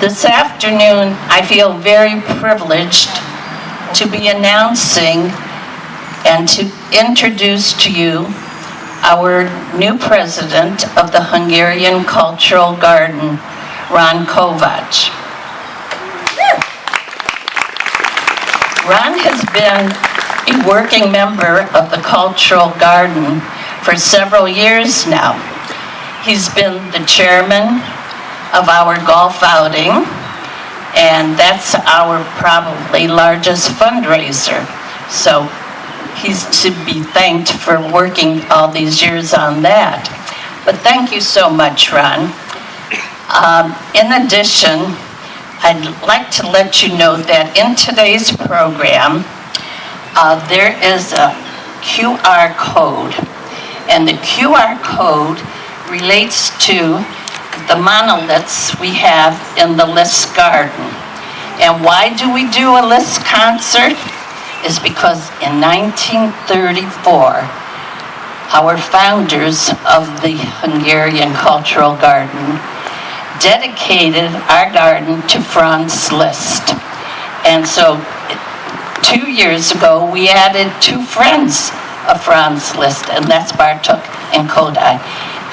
This afternoon, I feel very privileged to be announcing and to introduce to you our new president of the Hungarian Cultural Garden, Ron Kovács. Ron has been a working member of the Cultural Garden for several years now. He's been the chairman of our golf outing, and that's our probably largest fundraiser. So he's to be thanked for working all these years on that. But thank you so much, Ron. In addition, I'd like to let you know that in today's program, there is a QR code, and the QR code relates to the monoliths we have in the Liszt garden. And why do we do a Liszt concert? Is because in 1934, our founders of the Hungarian Cultural Garden dedicated our garden to Franz Liszt. And so 2 years ago, we added 2 friends of Franz Liszt, and that's Bartók and Kodály.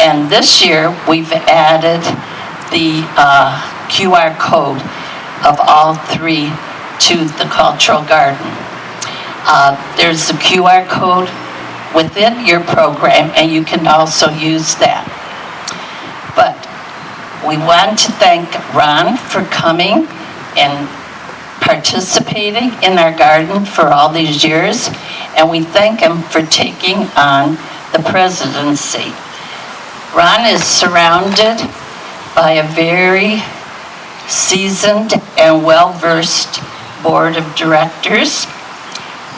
And this year, we've added the QR code of all 3 to the Cultural Garden. There's a QR code within your program, and you can also use that. But we want to thank Ron for coming and participating in our garden for all these years, and we thank him for taking on the presidency. Ron is surrounded by a very seasoned and well-versed board of directors,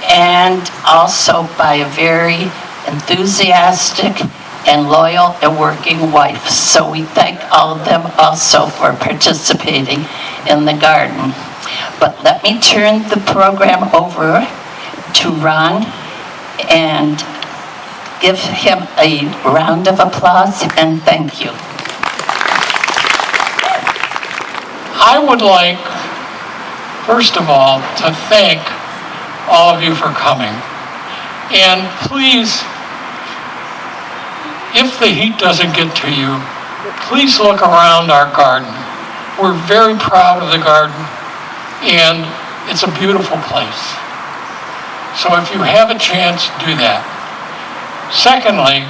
and also by a very enthusiastic and loyal and working wife. So we thank all of them also for participating in the garden. But let me turn the program over to Ron and give him a round of applause and thank you. I would like, first of all, to thank all of you for coming. And please, if the heat doesn't get to you, please look around our garden. We're very proud of the garden, and it's a beautiful place. So if you have a chance, do that. Secondly,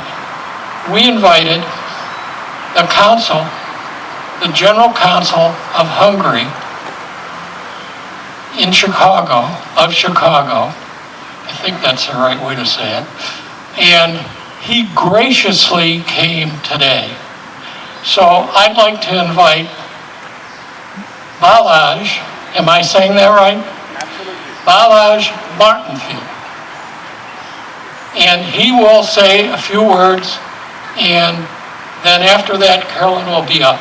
we invited the council, the General Council of Hungary in Chicago, I think that's the right way to say it, and he graciously came today. So I'd like to invite Balázs, am I saying that right? Absolutely. Balázs Martinfield. And he will say a few words, and then after that, Carolyn will be up.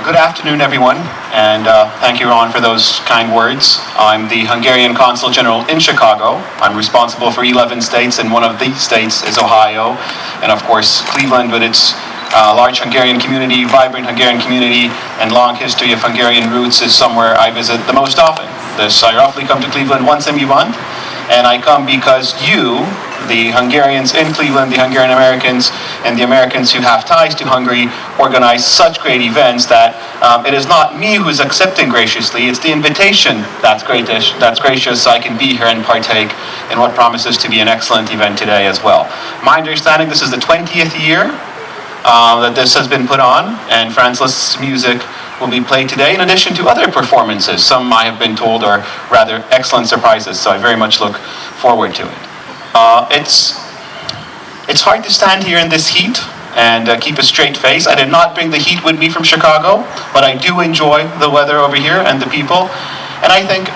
Good afternoon, everyone, and thank you, Ron, for those kind words. I'm the Hungarian Consul General in Chicago. I'm responsible for 11 states, and one of these states is Ohio, and of course Cleveland, with its large Hungarian community, vibrant Hungarian community, and long history of Hungarian roots is somewhere I visit the most often. I roughly come to Cleveland once every month, and I come because you, the Hungarians in Cleveland, the Hungarian Americans, and the Americans who have ties to Hungary organize such great events that it is not me who's accepting graciously, it's the invitation that's gracious so I can be here and partake in what promises to be an excellent event today as well. My understanding, this is the 20th year that this has been put on, and Franz Liszt's music will be played today in addition to other performances. Some, I have been told, are rather excellent surprises, so I very much look forward to it. It's hard to stand here in this heat and keep a straight face. I did not bring the heat with me from Chicago, but I do enjoy the weather over here and the people. And I think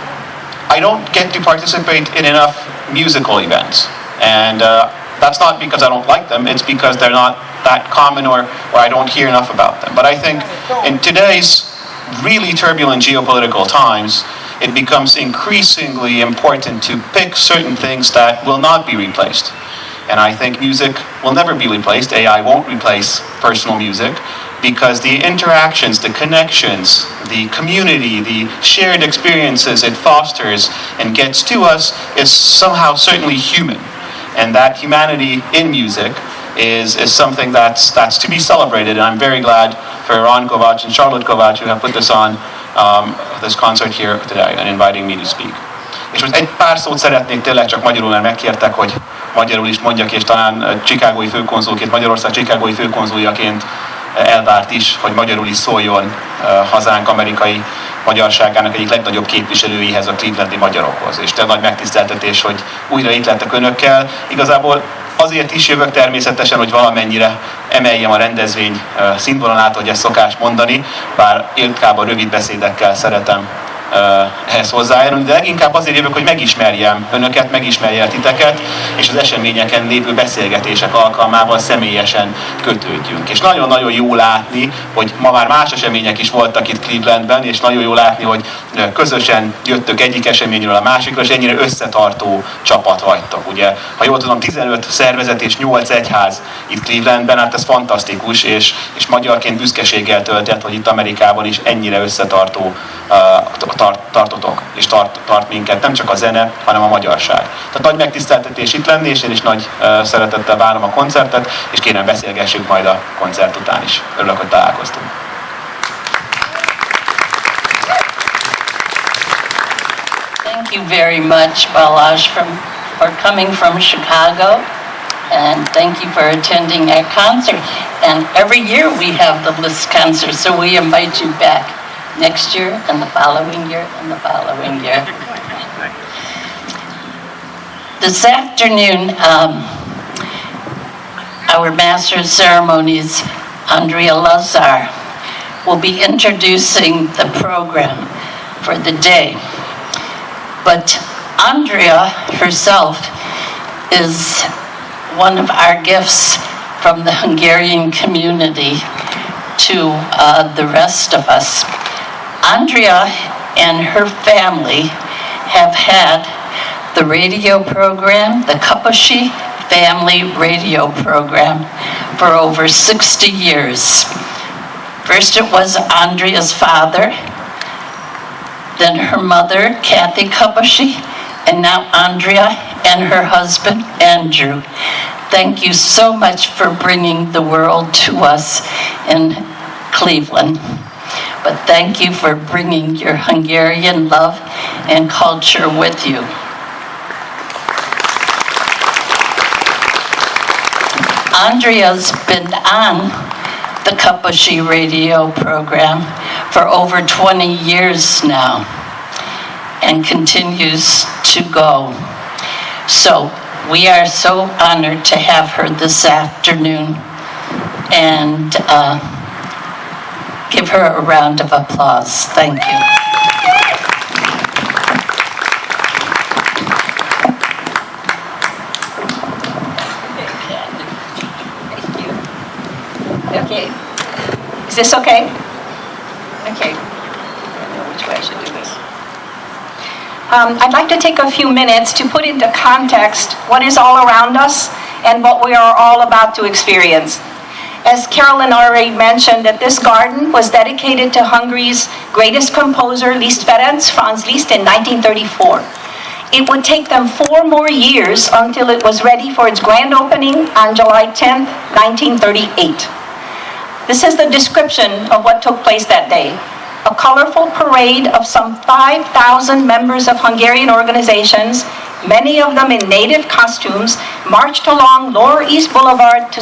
I don't get to participate in enough musical events. And that's not because I don't like them, it's because they're not that common or I don't hear enough about them. But I think in today's really turbulent geopolitical times, it becomes increasingly important to pick certain things that will not be replaced. And I think music will never be replaced. AI won't replace personal music, because the interactions, the connections, the community, the shared experiences it fosters and gets to us is somehow certainly human. And that humanity in music is something that's to be celebrated. And I'm very glad for Ron Kovács and Charlotte Kovács who have put this on, this concert here today and inviting me to speak. És most egy pár szót szeretnék tényleg csak magyarul, mert megkértek, hogy magyarul is mondjak, és talán chicagói főkonzulként, Magyarország chicagói főkonzuljaként elvárt is, hogy magyarul is szóljon hazánk amerikai magyarságának egyik legnagyobb képviselőihez, a clevelandi magyarokhoz. És nagy megtiszteltetés, hogy újra itt lettek önökkel. Igazából azért is jövök természetesen, hogy valamennyire emeljem a rendezvény színvonalát, hogy ezt szokás mondani, bár inkább a rövid beszédekkel szeretem ehhez hozzájárulni, de leginkább azért jövök, hogy megismerjem önöket, megismerjem titeket, és az eseményeken lévő beszélgetések alkalmával személyesen kötődjünk. És nagyon-nagyon jó látni, hogy ma már más események is voltak itt Clevelandben, és nagyon jó látni, hogy közösen jöttök egyik eseményről a másikra, és ennyire összetartó csapat vagytok. Ugye, ha jól tudom, 15 szervezet és 8 egyház itt Clevelandben, hát ez fantasztikus, és magyarként büszkeséggel töltett, hogy itt Amerikában is ennyire összetartó tartotok, és tart minket, nem csak a zene, hanem a magyarság. Tehát nagy megtiszteltetés itt lenni, és én is nagy szeretettel várom a koncertet, és kérem beszélgessünk majd a koncert után is. Örülök, hogy találkoztunk. Thank you very much, Balázs, for coming from Chicago, and thank you for attending our concert. And every year we have the Liszt concert, so we invite you back next year and the following year and the following year. This afternoon, our Master of Ceremonies, Andrea Lazar, will be introducing the program for the day. But Andrea herself is one of our gifts from the Hungarian community to the rest of us. Andrea and her family have had the radio program, the Kaposi family radio program, for over 60 years. First it was Andrea's father, then her mother, Kathy Kaposi, and now Andrea and her husband, Andrew. Thank you so much for bringing the world to us in Cleveland. But thank you for bringing your Hungarian love and culture with you. Andrea's been on the Kaposi radio program for over 20 years now and continues to go. So we are so honored to have her this afternoon, and give her a round of applause. Thank you. Okay. Is this okay? Okay. I don't know which way I should do this. I'd like to take a few minutes to put into context what is all around us and what we are all about to experience. As Carolyn already mentioned, that this garden was dedicated to Hungary's greatest composer, Liszt Ferenc, Franz Liszt, in 1934. It would take them 4 more years until it was ready for its grand opening on July 10, 1938. This is the description of what took place that day. A colorful parade of some 5,000 members of Hungarian organizations, many of them in native costumes, marched along Lower East Boulevard to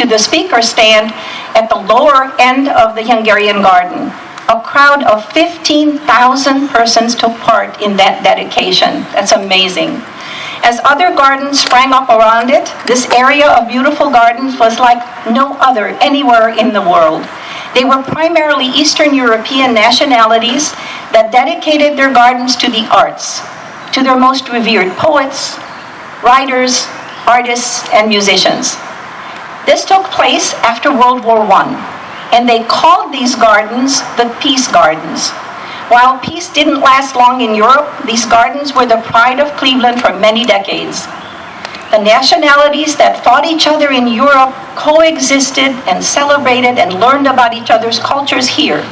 the speaker stand at the lower end of the Hungarian garden. A crowd of 15,000 persons took part in that dedication. That's amazing. As other gardens sprang up around it, this area of beautiful gardens was like no other anywhere in the world. They were primarily Eastern European nationalities that dedicated their gardens to the arts, to their most revered poets, writers, artists, and musicians. This took place after World War I, and they called these gardens the Peace Gardens. While peace didn't last long in Europe, these gardens were the pride of Cleveland for many decades. The nationalities that fought each other in Europe coexisted and celebrated and learned about each other's cultures here.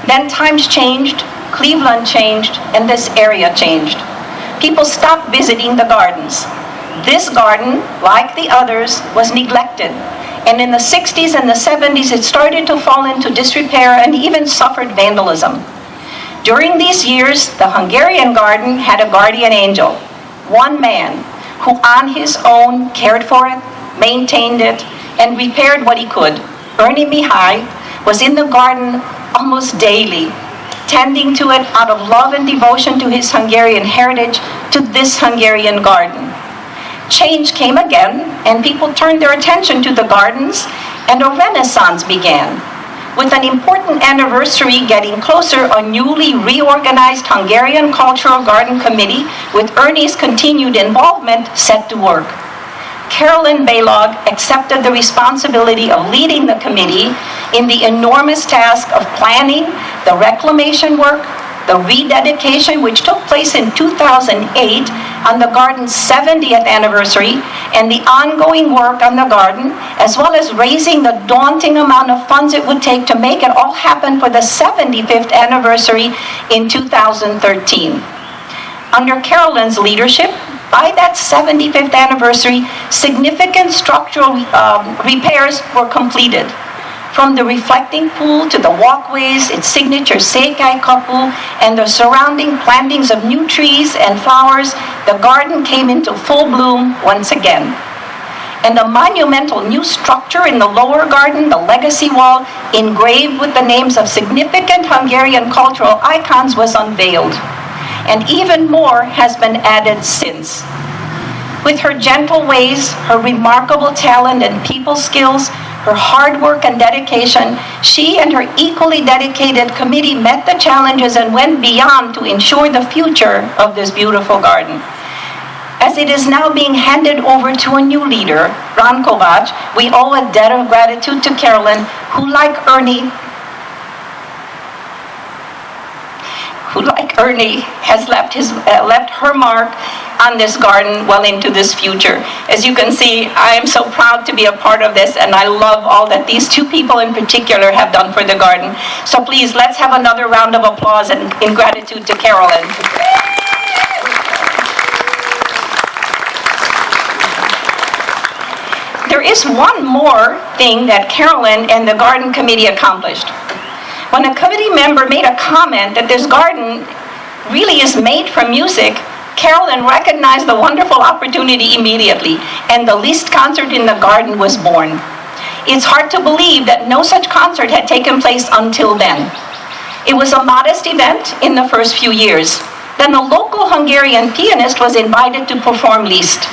Then times changed, Cleveland changed, and this area changed. People stopped visiting the gardens. This garden, like the others, was neglected. And in the 60s and the 70s, it started to fall into disrepair and even suffered vandalism. During these years, the Hungarian garden had a guardian angel, one man, who on his own cared for it, maintained it, and repaired what he could. Ernie Mihai was in the garden almost daily, tending to it out of love and devotion to his Hungarian heritage, to this Hungarian garden. Change came again, and people turned their attention to the gardens, and a renaissance began. With an important anniversary getting closer, a newly reorganized Hungarian Cultural Garden Committee, with Ernie's continued involvement, set to work. Carolyn Baylog accepted the responsibility of leading the committee in the enormous task of planning the reclamation work, the rededication, which took place in 2008 on the garden's 70th anniversary, and the ongoing work on the garden, as well as raising the daunting amount of funds it would take to make it all happen for the 75th anniversary in 2013. Under Carolyn's leadership, by that 75th anniversary, significant structural repairs were completed. From the reflecting pool to the walkways, its signature Seikai kapu, and the surrounding plantings of new trees and flowers, the garden came into full bloom once again. And a monumental new structure in the lower garden, the legacy wall, engraved with the names of significant Hungarian cultural icons, was unveiled. And even more has been added since. With her gentle ways, her remarkable talent and people skills, her hard work and dedication, she and her equally dedicated committee met the challenges and went beyond to ensure the future of this beautiful garden. As it is now being handed over to a new leader, Ron Kovac, we owe a debt of gratitude to Carolyn, who like Ernie, has left her mark on this garden well into this future. As you can see, I am so proud to be a part of this, and I love all that these two people in particular have done for the garden. So please, let's have another round of applause in gratitude to Carolyn. There is one more thing that Carolyn and the Garden Committee accomplished. When a committee member made a comment that this garden really is made for music, Carolyn recognized the wonderful opportunity immediately, and the Liszt concert in the garden was born. It's hard to believe that no such concert had taken place until then. It was a modest event in the first few years. Then a local Hungarian pianist was invited to perform Liszt.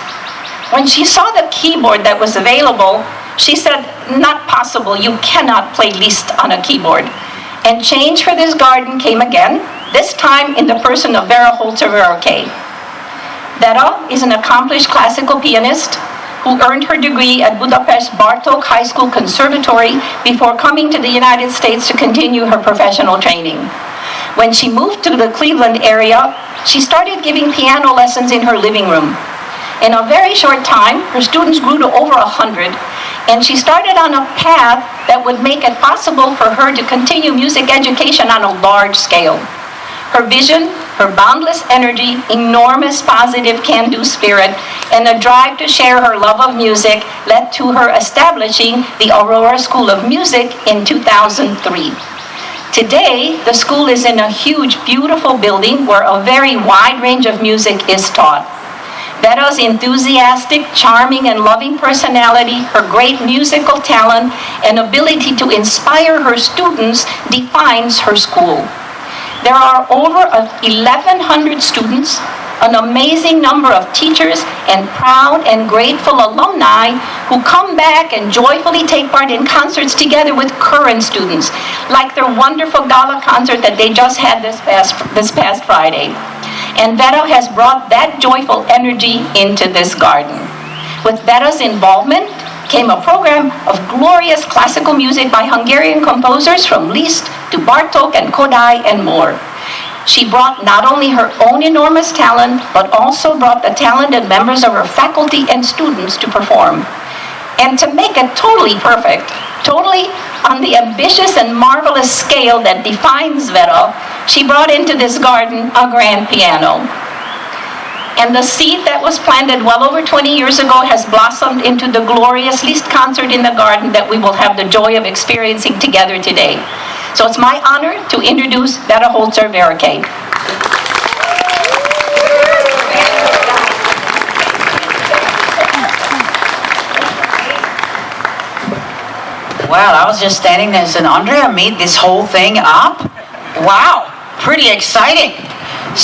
When she saw the keyboard that was available, she said, "Not possible, you cannot play Liszt on a keyboard." And change for this garden came again, this time in the person of Vera Holzer-Verokay. Vera is an accomplished classical pianist who earned her degree at Budapest Bartók High School Conservatory before coming to the United States to continue her professional training. When she moved to the Cleveland area, she started giving piano lessons in her living room. In a very short time, her students grew to over 100, and she started on a path that would make it possible for her to continue music education on a large scale. Her vision, her boundless energy, enormous positive can-do spirit, and a drive to share her love of music led to her establishing the Aurora School of Music in 2003. Today, the school is in a huge, beautiful building where a very wide range of music is taught. Vera's enthusiastic, charming, and loving personality, her great musical talent, and ability to inspire her students defines her school. There are over 1,100 students, an amazing number of teachers, and proud and grateful alumni who come back and joyfully take part in concerts together with current students, like their wonderful gala concert that they just had this past Friday. And Vera has brought that joyful energy into this garden. With Vera's involvement came a program of glorious classical music by Hungarian composers from Liszt to Bartók and Kodály and more. She brought not only her own enormous talent, but also brought the talented members of her faculty and students to perform. And to make it totally perfect, totally on the ambitious and marvelous scale that defines Vera, she brought into this garden a grand piano. And the seed that was planted well over 20 years ago has blossomed into the glorious Liszt concert in the garden that we will have the joy of experiencing together today. So it's my honor to introduce Vera Holzer-Verrecke. Wow, I was just standing there and said, Andrea made this whole thing up? Wow, pretty exciting.